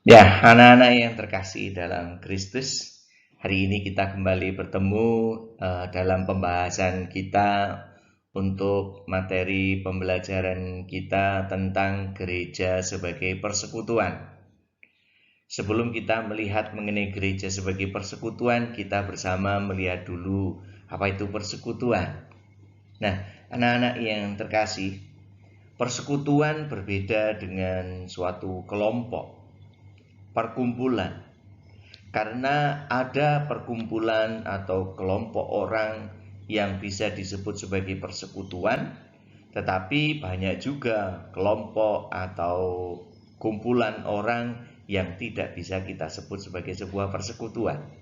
Ya, anak-anak yang terkasih dalam Kristus, hari ini kita kembali bertemu dalam pembahasan kita untuk materi pembelajaran kita tentang gereja sebagai persekutuan. Sebelum kita melihat mengenai gereja sebagai persekutuan, kita bersama melihat dulu apa itu persekutuan. Nah, anak-anak yang terkasih, persekutuan berbeda dengan suatu kelompok, perkumpulan. Karena ada perkumpulan atau kelompok orang yang bisa disebut sebagai persekutuan, tetapi banyak juga kelompok atau kumpulan orang yang tidak bisa kita sebut sebagai sebuah persekutuan.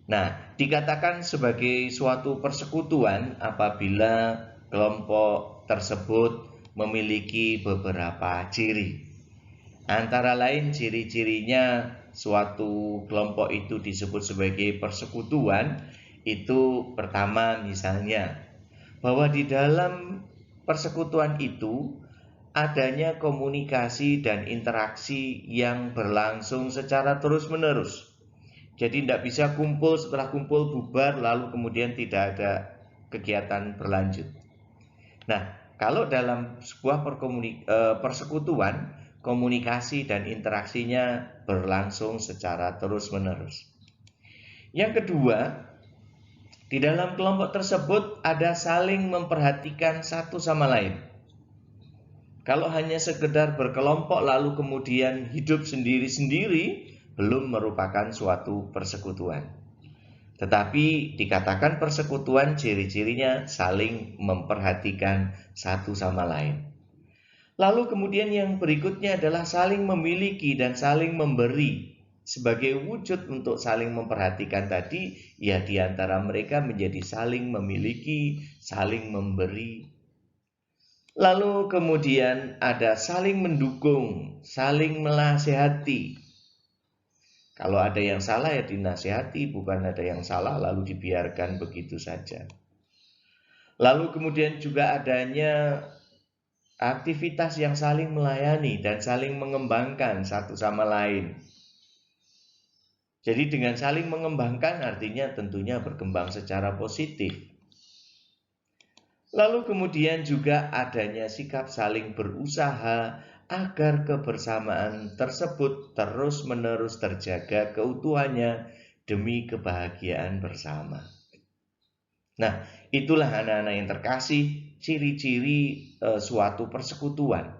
Nah, dikatakan sebagai suatu persekutuan apabila kelompok tersebut memiliki beberapa ciri. Antara lain ciri-cirinya suatu kelompok itu disebut sebagai persekutuan, itu pertama misalnya bahwa di dalam persekutuan itu adanya komunikasi dan interaksi yang berlangsung secara terus-menerus. Jadi tidak bisa kumpul, setelah kumpul bubar lalu kemudian tidak ada kegiatan berlanjut. Nah, kalau dalam sebuah persekutuan, komunikasi dan interaksinya berlangsung secara terus-menerus. Yang kedua, di dalam kelompok tersebut ada saling memperhatikan satu sama lain. Kalau hanya sekedar berkelompok lalu kemudian hidup sendiri-sendiri, belum merupakan suatu persekutuan. Tetapi dikatakan persekutuan ciri-cirinya saling memperhatikan satu sama lain. Lalu kemudian yang berikutnya adalah saling memiliki dan saling memberi. Sebagai wujud untuk saling memperhatikan tadi, ya di antara mereka menjadi saling memiliki, saling memberi. Lalu kemudian ada saling mendukung, saling menasehati. Kalau ada yang salah ya dinasehati, bukan ada yang salah lalu dibiarkan begitu saja. Lalu kemudian juga adanya aktivitas yang saling melayani dan saling mengembangkan satu sama lain. Jadi dengan saling mengembangkan artinya tentunya berkembang secara positif. Lalu kemudian juga adanya sikap saling berusaha agar kebersamaan tersebut terus-menerus terjaga keutuhannya demi kebahagiaan bersama. Nah, itulah anak-anak yang terkasih ciri-ciri suatu persekutuan.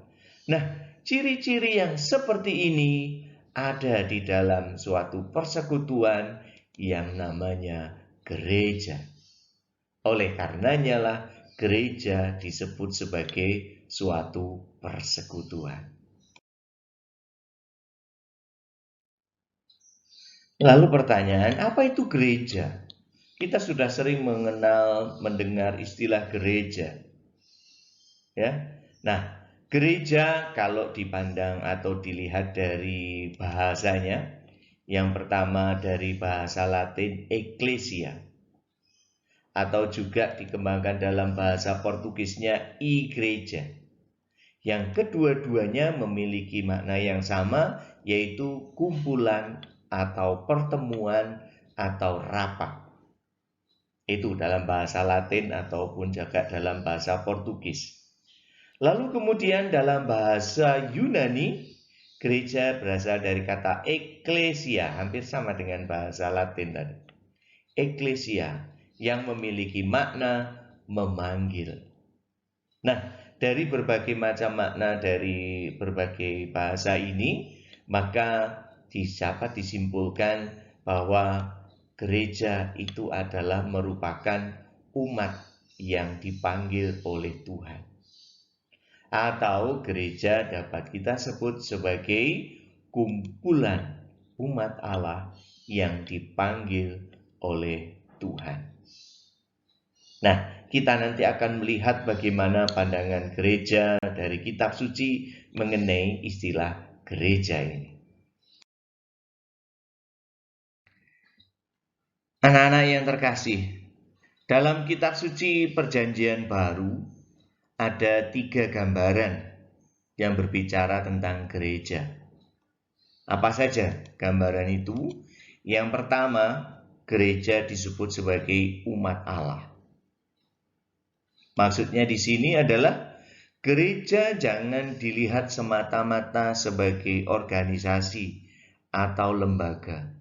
Nah, ciri-ciri yang seperti ini ada di dalam suatu persekutuan yang namanya gereja. Oleh karenanya lah gereja disebut sebagai suatu persekutuan. Lalu pertanyaan, apa itu gereja? Kita sudah sering mendengar istilah gereja. Ya. Nah, gereja kalau dipandang atau dilihat dari bahasanya, yang pertama dari bahasa Latin ecclesia, atau juga dikembangkan dalam bahasa Portugisnya igreja. Yang kedua-duanya memiliki makna yang sama, yaitu kumpulan atau pertemuan atau rapat. Itu dalam bahasa Latin ataupun juga dalam bahasa Portugis. Lalu kemudian dalam bahasa Yunani, gereja berasal dari kata ecclesia, hampir sama dengan bahasa Latin tadi. Ecclesia yang memiliki makna memanggil. Nah, dari berbagai macam makna dari berbagai bahasa ini, maka dapat disimpulkan bahwa gereja itu adalah merupakan umat yang dipanggil oleh Tuhan. Atau gereja dapat kita sebut sebagai kumpulan umat Allah yang dipanggil oleh Tuhan. Nah, kita nanti akan melihat bagaimana pandangan gereja dari kitab suci mengenai istilah gereja ini. Anak-anak yang terkasih, dalam kitab suci Perjanjian Baru ada 3 gambaran yang berbicara tentang gereja. Apa saja gambaran itu? Yang pertama, gereja disebut sebagai umat Allah. Maksudnya di sini adalah gereja jangan dilihat semata-mata sebagai organisasi atau lembaga,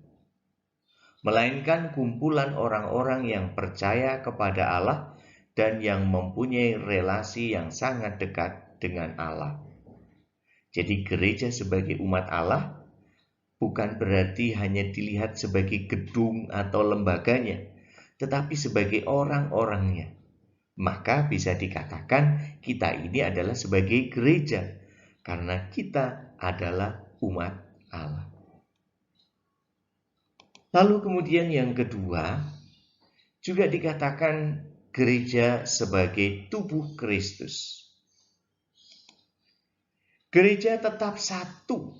melainkan kumpulan orang-orang yang percaya kepada Allah dan yang mempunyai relasi yang sangat dekat dengan Allah. Jadi gereja sebagai umat Allah bukan berarti hanya dilihat sebagai gedung atau lembaganya, tetapi sebagai orang-orangnya. Maka bisa dikatakan kita ini adalah sebagai gereja, karena kita adalah umat Allah. Lalu kemudian yang kedua, juga dikatakan gereja sebagai tubuh Kristus. Gereja tetap satu.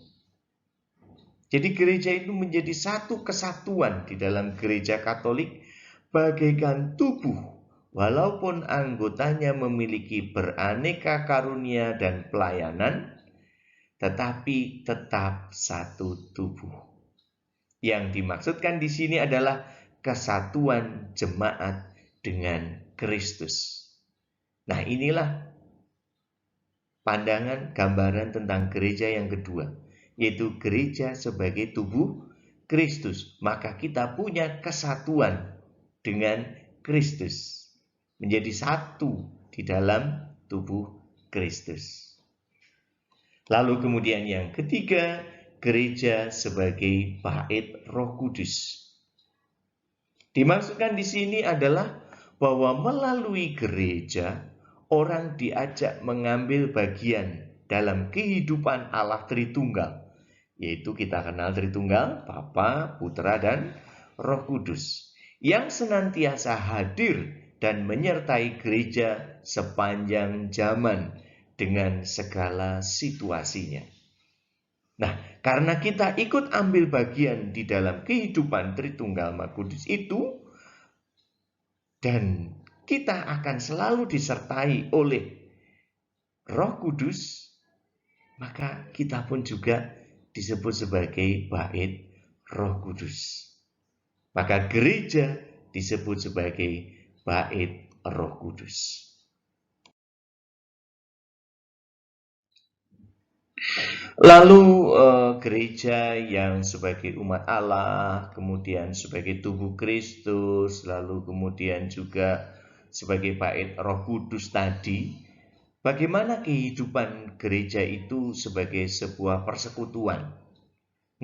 Jadi gereja itu menjadi satu kesatuan di dalam gereja Katolik bagaikan tubuh. Walaupun anggotanya memiliki beraneka karunia dan pelayanan, tetapi tetap satu tubuh. Yang dimaksudkan di sini adalah kesatuan jemaat dengan Kristus. Nah, inilah pandangan gambaran tentang gereja yang kedua, yaitu gereja sebagai tubuh Kristus. Maka kita punya kesatuan dengan Kristus. Menjadi satu di dalam tubuh Kristus. Lalu kemudian yang ketiga, gereja sebagai bait Roh Kudus. Dimaksudkan di sini adalah bahwa melalui gereja, orang diajak mengambil bagian dalam kehidupan Allah Tritunggal. Yaitu kita kenal Tritunggal, Bapa, Putra, dan Roh Kudus. Yang senantiasa hadir dan menyertai gereja sepanjang zaman dengan segala situasinya. Nah, karena kita ikut ambil bagian di dalam kehidupan Tritunggal Maha Kudus itu, dan kita akan selalu disertai oleh Roh Kudus, maka kita pun juga disebut sebagai bait Roh Kudus. Maka gereja disebut sebagai bait Roh Kudus. Lalu gereja yang sebagai umat Allah, kemudian sebagai tubuh Kristus, lalu kemudian juga sebagai bait Roh Kudus tadi, bagaimana kehidupan gereja itu sebagai sebuah persekutuan?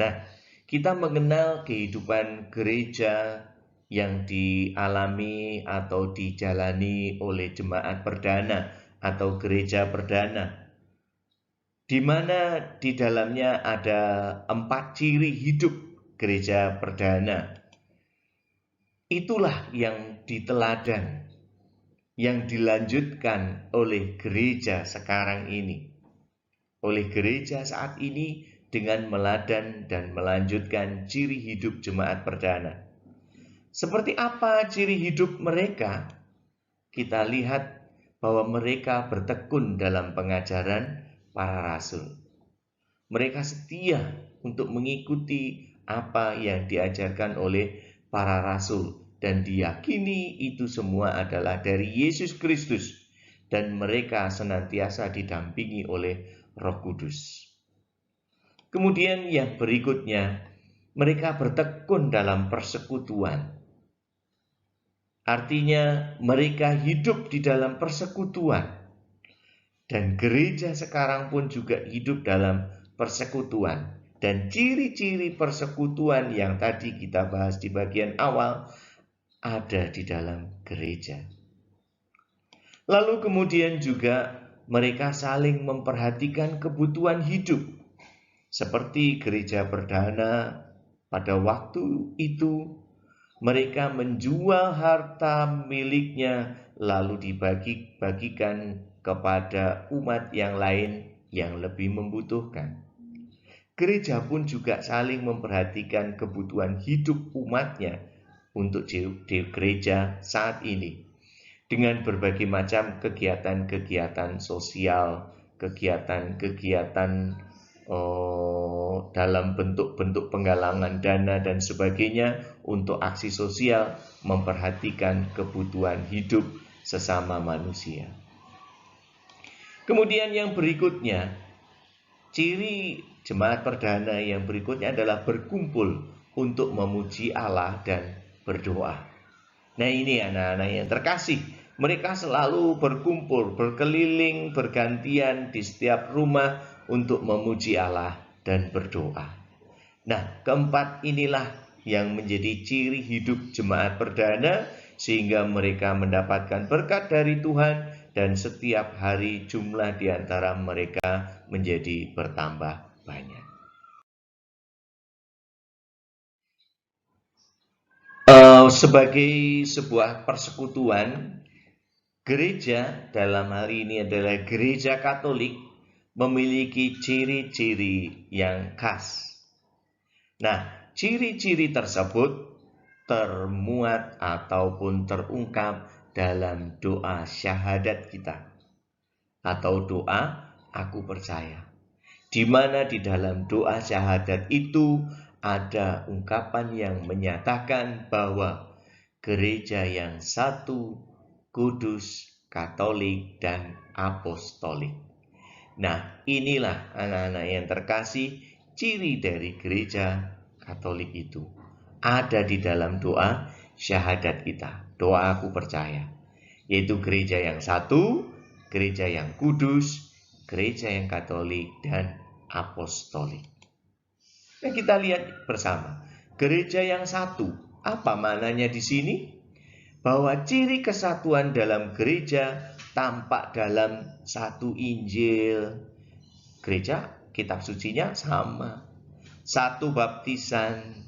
Nah, kita mengenal kehidupan gereja yang dialami atau dijalani oleh jemaat perdana atau gereja perdana, di mana di dalamnya ada 4 ciri hidup gereja perdana. Itulah yang diteladan, yang dilanjutkan oleh gereja sekarang ini, oleh gereja saat ini dengan meladan dan melanjutkan ciri hidup jemaat perdana. Seperti apa ciri hidup mereka? Kita lihat bahwa mereka bertekun dalam pengajaran para rasul. Mereka setia untuk mengikuti apa yang diajarkan oleh para rasul dan diyakini itu semua adalah dari Yesus Kristus, dan mereka senantiasa didampingi oleh Roh Kudus. Kemudian yang berikutnya, mereka bertekun dalam persekutuan. Artinya mereka hidup di dalam persekutuan. Dan gereja sekarang pun juga hidup dalam persekutuan. Dan ciri-ciri persekutuan yang tadi kita bahas di bagian awal ada di dalam gereja. Lalu kemudian juga mereka saling memperhatikan kebutuhan hidup. Seperti gereja perdana pada waktu itu, mereka menjual harta miliknya lalu dibagi-bagikan kepada umat yang lain yang lebih membutuhkan. Gereja pun juga saling memperhatikan kebutuhan hidup umatnya untuk di gereja saat ini, dengan berbagai macam kegiatan-kegiatan sosial, kegiatan-kegiatan dalam bentuk-bentuk penggalangan dana dan sebagainya untuk aksi sosial, memperhatikan kebutuhan hidup sesama manusia. Kemudian yang berikutnya, ciri jemaat perdana yang berikutnya adalah berkumpul untuk memuji Allah dan berdoa. Nah, ini anak-anak yang terkasih, mereka selalu berkumpul, berkeliling, bergantian di setiap rumah untuk memuji Allah dan berdoa. Nah, keempat inilah yang menjadi ciri hidup jemaat perdana, sehingga mereka mendapatkan berkat dari Tuhan dan setiap hari jumlah di antara mereka menjadi bertambah banyak. Sebagai sebuah persekutuan, gereja dalam hal ini adalah gereja Katolik memiliki ciri-ciri yang khas. Nah, ciri-ciri tersebut termuat ataupun terungkap dalam doa syahadat kita atau doa aku percaya, di mana di dalam doa syahadat itu ada ungkapan yang menyatakan bahwa gereja yang satu, kudus, katolik, dan apostolik. Nah, inilah anak-anak yang terkasih, ciri dari gereja Katolik itu ada di dalam doa syahadat kita, doa aku percaya, yaitu gereja yang satu, gereja yang kudus, gereja yang katolik, dan apostolik. Nah, kita lihat bersama, gereja yang satu, apa maknanya di sini? Bahwa ciri kesatuan dalam gereja tampak dalam satu Injil. Gereja, kitab sucinya sama. Satu baptisan.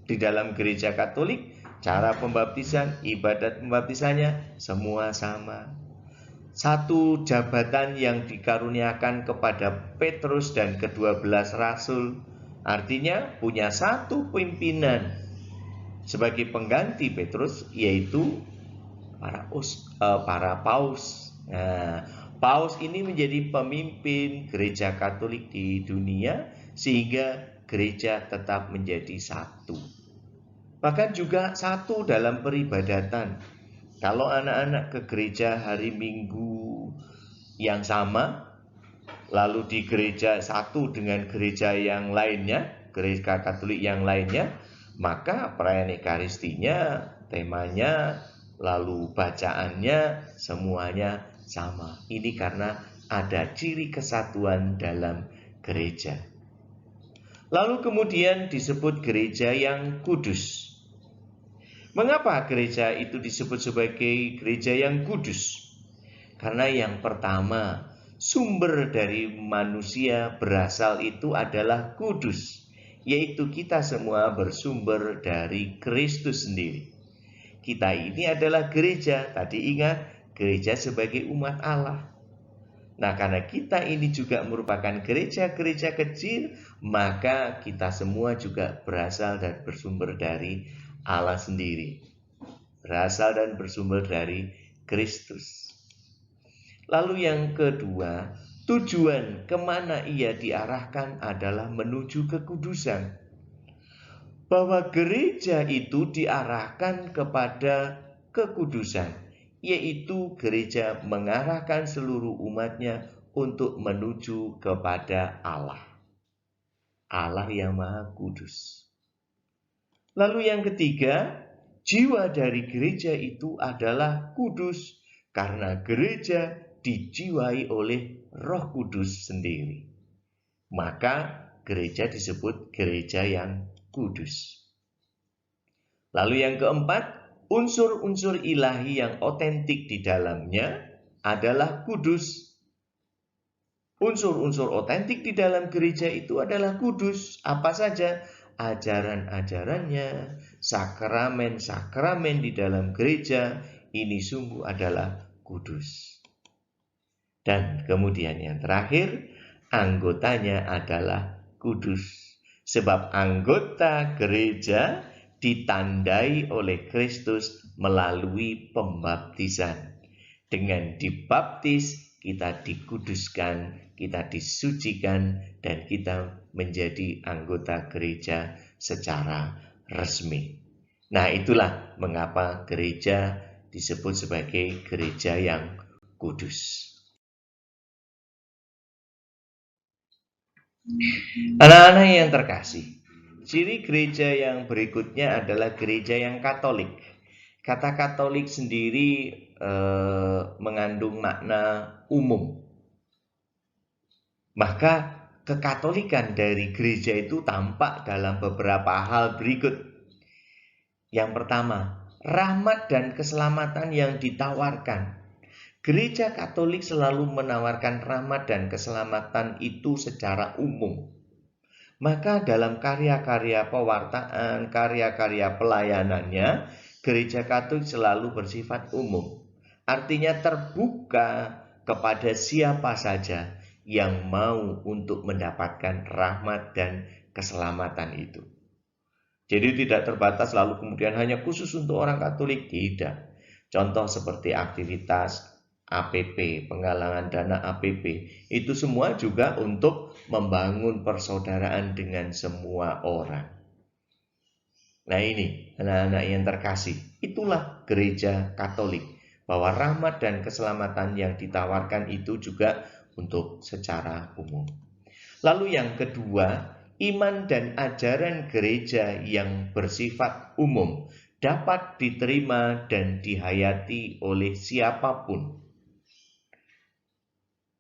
Di dalam gereja Katolik, cara pembaptisan, ibadat pembaptisannya semua sama. Satu jabatan yang dikaruniakan kepada Petrus dan ke-12 rasul. Artinya punya satu pimpinan sebagai pengganti Petrus, yaitu para paus. Nah, paus ini menjadi pemimpin gereja Katolik di dunia, sehingga gereja tetap menjadi satu. Bahkan juga satu dalam peribadatan. Kalau anak-anak ke gereja hari Minggu yang sama, lalu di gereja satu dengan gereja yang lainnya, gereja Katolik yang lainnya, maka perayaan Ekaristinya, temanya, lalu bacaannya, semuanya sama. Ini karena ada ciri kesatuan dalam gereja. Lalu kemudian disebut gereja yang kudus. Mengapa gereja itu disebut sebagai gereja yang kudus? Karena yang pertama, sumber dari manusia berasal itu adalah kudus, yaitu kita semua bersumber dari Kristus sendiri. Kita ini adalah gereja, tadi ingat, gereja sebagai umat Allah. Nah, karena kita ini juga merupakan gereja-gereja kecil, maka kita semua juga berasal dan bersumber dari Allah sendiri. Berasal dan bersumber dari Kristus. Lalu yang kedua, tujuan kemana ia diarahkan adalah menuju kekudusan. Bahwa gereja itu diarahkan kepada kekudusan, yaitu gereja mengarahkan seluruh umatnya untuk menuju kepada Allah. Allah yang Maha Kudus. Lalu yang ketiga, jiwa dari gereja itu adalah kudus, karena gereja dijiwai oleh Roh Kudus sendiri. Maka gereja disebut gereja yang kudus. Lalu yang keempat, unsur-unsur ilahi yang otentik di dalamnya adalah kudus. Unsur-unsur otentik di dalam gereja itu adalah kudus. Apa saja? Ajaran-ajarannya, sakramen-sakramen di dalam gereja, ini sungguh adalah kudus. Dan kemudian yang terakhir, anggotanya adalah kudus. Sebab anggota gereja ditandai oleh Kristus melalui pembaptisan. Dengan dibaptis, kita dikuduskan kita disucikan, dan kita menjadi anggota gereja secara resmi. Nah, itulah mengapa gereja disebut sebagai gereja yang kudus. Anak-anak yang terkasih, ciri gereja yang berikutnya adalah gereja yang Katolik. Kata Katolik sendiri mengandung makna umum. Maka kekatolikan dari gereja itu tampak dalam beberapa hal berikut. Yang pertama, rahmat dan keselamatan yang ditawarkan. Gereja Katolik selalu menawarkan rahmat dan keselamatan itu secara umum. Maka dalam karya-karya pewartaan, karya-karya pelayanannya, gereja Katolik selalu bersifat umum. Artinya terbuka kepada siapa saja yang mau untuk mendapatkan rahmat dan keselamatan itu. Jadi tidak terbatas lalu kemudian hanya khusus untuk orang Katolik, tidak. Contoh seperti aktivitas APP, penggalangan dana APP, itu semua juga untuk membangun persaudaraan dengan semua orang. Nah ini, anak-anak yang terkasih, itulah gereja Katolik, bahwa rahmat dan keselamatan yang ditawarkan itu juga untuk secara umum. Lalu yang kedua, iman dan ajaran gereja yang bersifat umum dapat diterima dan dihayati oleh siapapun.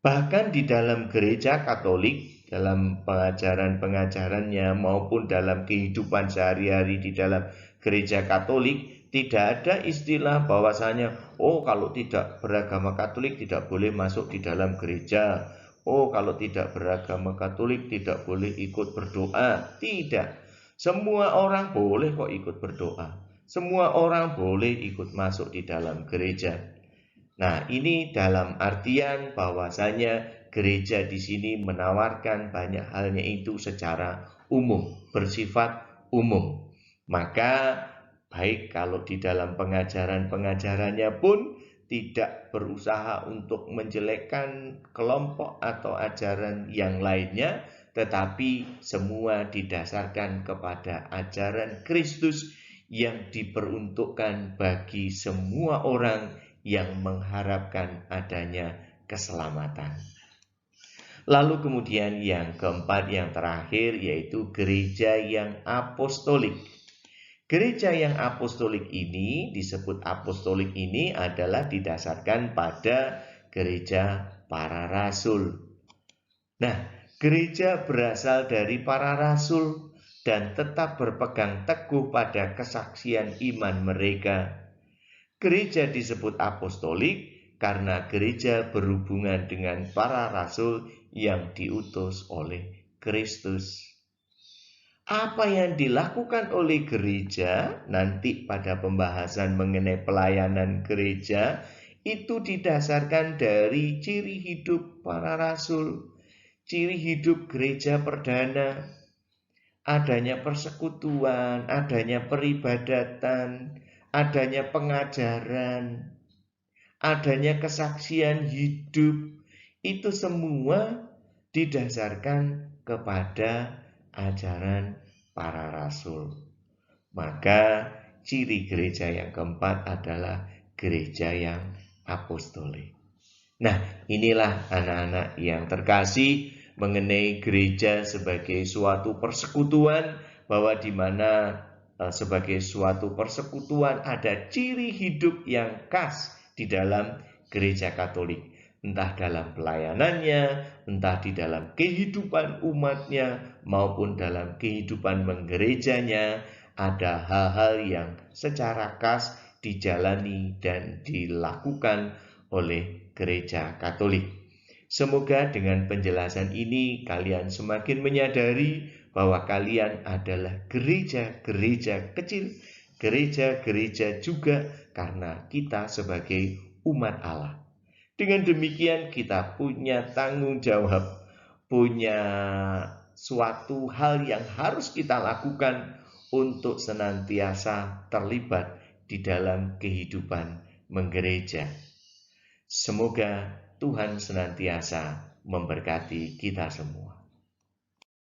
Bahkan di dalam gereja Katolik, dalam pengajaran-pengajarannya maupun dalam kehidupan sehari-hari di dalam gereja Katolik, tidak ada istilah bahwasanya, oh kalau tidak beragama Katolik tidak boleh masuk di dalam gereja. Oh kalau tidak beragama Katolik tidak boleh ikut berdoa. Tidak. Semua orang boleh kok ikut berdoa. Semua orang boleh ikut masuk di dalam gereja. Nah, ini dalam artian bahwasanya gereja di sini menawarkan banyak halnya itu secara umum, bersifat umum. Maka baik kalau di dalam pengajaran-pengajarannya pun tidak berusaha untuk menjelekkan kelompok atau ajaran yang lainnya, tetapi semua didasarkan kepada ajaran Kristus yang diperuntukkan bagi semua orang yang mengharapkan adanya keselamatan. Lalu kemudian yang keempat, yang terakhir, yaitu gereja yang apostolik. Gereja yang apostolik ini, disebut apostolik ini adalah didasarkan pada gereja para rasul. Nah, gereja berasal dari para rasul dan tetap berpegang teguh pada kesaksian iman mereka. Gereja disebut apostolik karena gereja berhubungan dengan para rasul yang diutus oleh Kristus. Apa yang dilakukan oleh gereja nanti pada pembahasan mengenai pelayanan gereja itu didasarkan dari ciri hidup para rasul, ciri hidup gereja perdana, adanya persekutuan, adanya peribadatan, adanya pengajaran, adanya kesaksian hidup, itu semua didasarkan kepada ajaran para rasul. Maka ciri gereja yang keempat adalah gereja yang apostolik. Nah, inilah anak-anak yang terkasih mengenai gereja sebagai suatu persekutuan, bahwa di mana sebagai suatu persekutuan ada ciri hidup yang khas di dalam gereja Katolik, entah dalam pelayanannya, entah di dalam kehidupan umatnya, maupun dalam kehidupan menggerejanya, ada hal-hal yang secara khas dijalani dan dilakukan oleh gereja Katolik. Semoga dengan penjelasan ini kalian semakin menyadari bahwa kalian adalah gereja-gereja kecil, gereja-gereja juga karena kita sebagai umat Allah. Dengan demikian kita punya tanggung jawab, punya suatu hal yang harus kita lakukan untuk senantiasa terlibat di dalam kehidupan menggereja. Semoga Tuhan senantiasa memberkati kita semua.